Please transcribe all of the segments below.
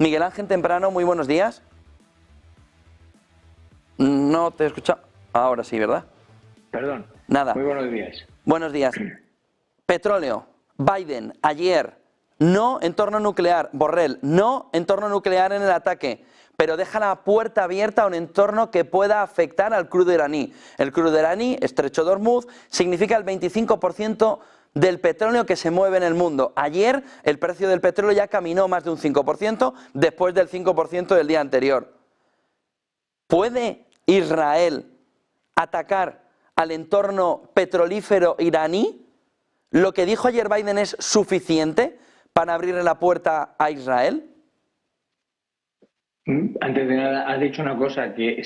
Miguel Ángel Temprano, muy buenos días. No te he escuchado. Ahora sí, ¿verdad? Perdón. Nada. Muy buenos días. Buenos días. Petróleo. Biden, ayer, no entorno nuclear. Borrell, no entorno nuclear en el ataque, pero deja la puerta abierta a un entorno que pueda afectar al crudo iraní. El crudo iraní, estrecho de Hormuz, significa el 25% del petróleo que se mueve en el mundo. Ayer el precio del petróleo ya caminó más de un 5% después del 5% del día anterior. ¿Puede Israel atacar al entorno petrolífero iraní? ¿Lo que dijo ayer Biden es suficiente para abrirle la puerta a Israel? Antes de nada, has dicho una cosa que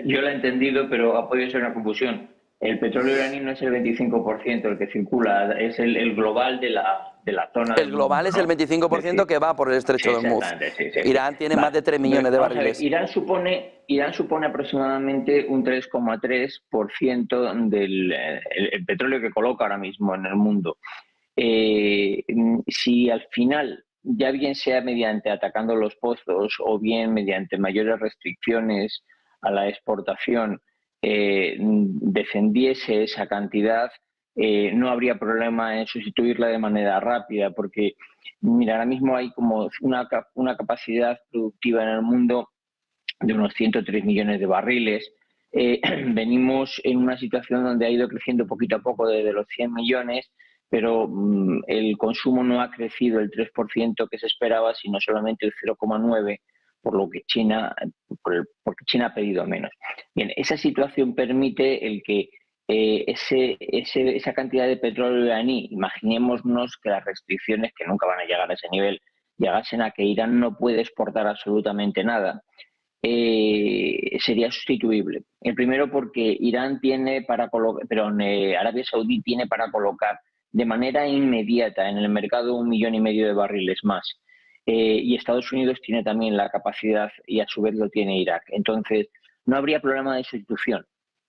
yo la he entendido, pero ha podido ser una confusión. El petróleo iraní no es el 25% el que circula, es el global de la zona El del mundo, global es el ¿no? 25% que va por el Sí, estrecho de Hormuz. exactamente, sí. Irán tiene más Vale. de 3 millones de Vamos a ver, barriles. Irán supone aproximadamente un 3,3% del el petróleo que coloca ahora mismo en el mundo. Si al final, ya bien sea mediante atacando los pozos o bien mediante mayores restricciones a la exportación, defendiese esa cantidad, no habría problema en sustituirla de manera rápida, porque mira, ahora mismo hay como una capacidad productiva en el mundo de unos 103 millones de barriles. Venimos en una situación donde ha ido creciendo poquito a poco desde los 100 millones, pero el consumo no ha crecido el 3% que se esperaba, sino solamente el 0,9%, por lo que porque China ha pedido menos. Bien, esa situación permite el que esa cantidad de petróleo iraní, imaginémonos que las restricciones, que nunca van a llegar a ese nivel, llegasen a que Irán no puede exportar absolutamente nada, sería sustituible. El primero porque Irán tiene para colocar, Arabia Saudí tiene para colocar de manera inmediata en el mercado 1,5 millones de barriles más. Y Estados Unidos tiene también la capacidad y a su vez lo tiene Irak. Entonces, no habría problema de sustitución.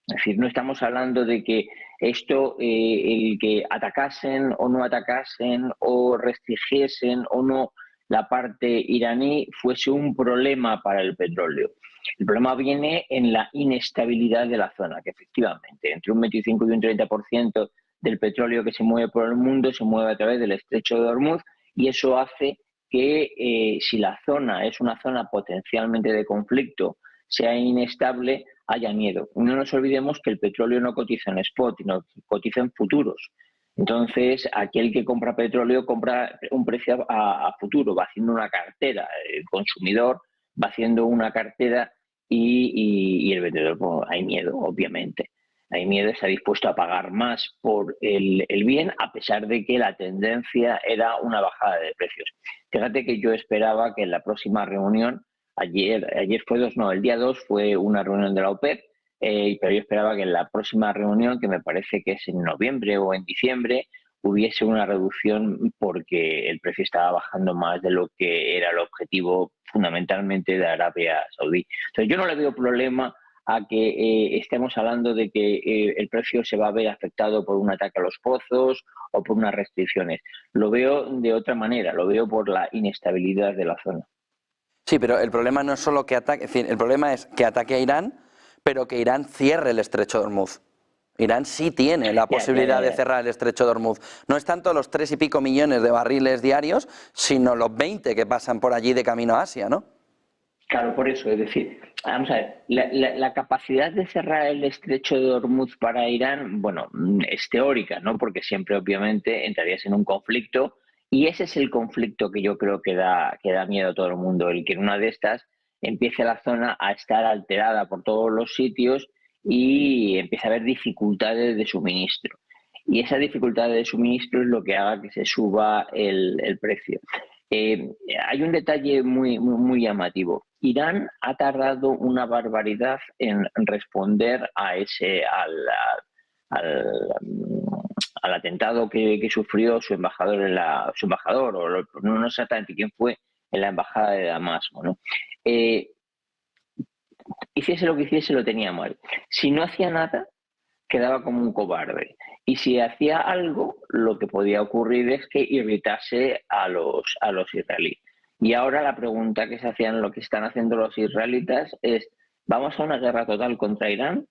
Es decir, no estamos hablando de que esto, el que atacasen o no atacasen o restringiesen o no la parte iraní fuese un problema para el petróleo. El problema viene en la inestabilidad de la zona, que efectivamente entre un 25 y un 30% del petróleo que se mueve por el mundo se mueve a través del estrecho de Hormuz, y eso hace que si la zona es una zona potencialmente de conflicto, sea inestable, haya miedo. No nos olvidemos que el petróleo no cotiza en spot, sino cotiza en futuros. Entonces, aquel que compra petróleo compra un precio a futuro, va haciendo una cartera. El consumidor va haciendo una cartera y el vendedor, pues, hay miedo, obviamente. Hay miedo, está dispuesto a pagar más por el bien, a pesar de que la tendencia era una bajada de precios. Fíjate que yo esperaba que en la próxima reunión, ayer fue el día 2 fue una reunión de la OPEP, pero yo esperaba que en la próxima reunión, que me parece que es en noviembre o en diciembre, hubiese una reducción porque el precio estaba bajando más de lo que era el objetivo fundamentalmente de Arabia Saudí. Entonces yo no le veo problema a que estemos hablando de que el precio se va a ver afectado por un ataque a los pozos o por unas restricciones. Lo veo de otra manera, lo veo por la inestabilidad de la zona. Sí, pero el problema no es solo que ataque, es decir, el problema es que ataque a Irán, pero que Irán cierre el estrecho de Hormuz. Irán sí tiene la posibilidad de cerrar el estrecho de Hormuz. No es tanto los 3 y pico millones de barriles diarios, sino los 20 que pasan por allí de camino a Asia, ¿no? Claro, por eso, es decir, vamos a ver, la capacidad de cerrar el estrecho de Hormuz para Irán, bueno, es teórica, ¿no? Porque siempre, obviamente, entrarías en un conflicto, y ese es el conflicto que yo creo que da miedo a todo el mundo, el que en una de estas empiece la zona a estar alterada por todos los sitios y empiece a haber dificultades de suministro. Y esa dificultad de suministro es lo que haga que se suba el precio. Eh, Hay un detalle muy llamativo. Irán ha tardado una barbaridad en responder al, al atentado que sufrió su embajador, no exactamente quién fue, en la embajada de Damasco, ¿no? Hiciese lo que hiciese, lo tenía mal. Si no hacía nada, quedaba como un cobarde. Y si hacía algo, lo que podía ocurrir es que irritase a los israelíes. Y ahora la pregunta que se hacían, lo que están haciendo los israelitas es, ¿vamos a una guerra total contra Irán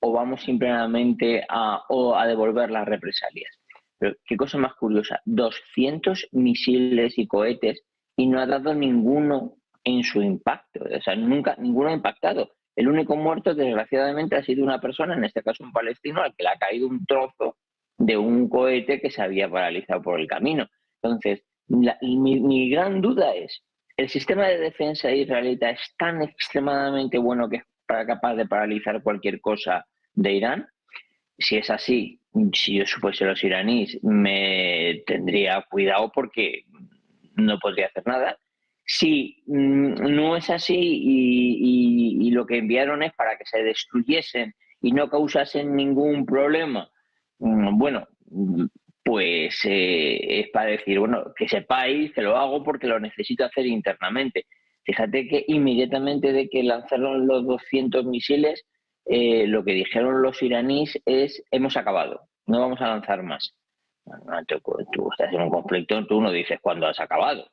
o vamos simplemente a devolver las represalias? Pero qué cosa más curiosa, 200 misiles y cohetes y no ha dado ninguno en su impacto, o sea, nunca, ninguno ha impactado. El único muerto, desgraciadamente, ha sido una persona, en este caso un palestino, al que le ha caído un trozo de un cohete que se había paralizado por el camino. Entonces, mi gran duda es, ¿el sistema de defensa israelita es tan extremadamente bueno que es capaz de paralizar cualquier cosa de Irán? Si es así, si yo supiese los iraníes, me tendría cuidado porque no podría hacer nada. Si no es así y lo que enviaron es para que se destruyesen y no causasen ningún problema, bueno, pues es para decir, bueno, que sepáis que lo hago porque lo necesito hacer internamente. Fíjate que inmediatamente de que lanzaron los 200 misiles, lo que dijeron los iraníes es, hemos acabado, no vamos a lanzar más. Tú estás en un conflicto, tú no dices cuándo has acabado.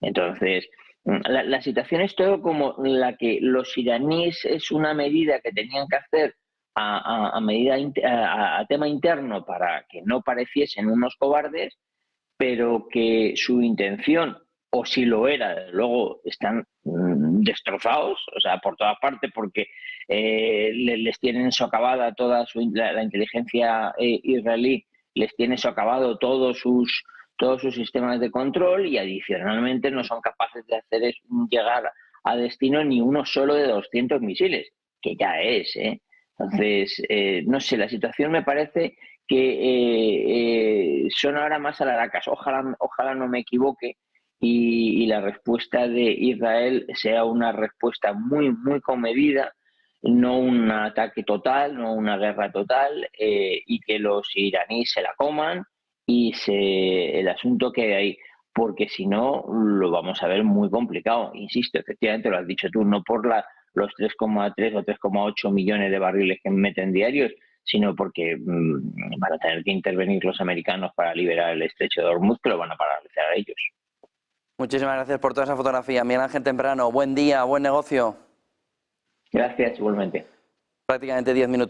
Entonces, la situación es todo como la que los iraníes es una medida que tenían que hacer a tema interno para que no pareciesen unos cobardes, pero que su intención, o si lo era, luego están destrozados, o sea, por todas partes, porque les tienen socavada la inteligencia israelí, les tiene socavado todos sus sistemas de control y adicionalmente no son capaces de hacer llegar a destino ni uno solo de 200 misiles, que ya es, ¿eh? Entonces, no sé, la situación me parece que son ahora más alaracas. Ojalá no me equivoque y la respuesta de Israel sea una respuesta muy, muy comedida, no un ataque total, no una guerra total, y que los iraníes se la coman y el asunto quede ahí, porque si no lo vamos a ver muy complicado. Insisto, efectivamente lo has dicho tú, no por los 3,3 o 3,8 millones de barriles que meten diarios, sino porque van a tener que intervenir los americanos para liberar el estrecho de Hormuz, que lo van a paralizar a ellos. Muchísimas gracias por toda esa fotografía. Miguel Ángel Temprano, buen día, buen negocio. Gracias, igualmente. Prácticamente 10 minutos.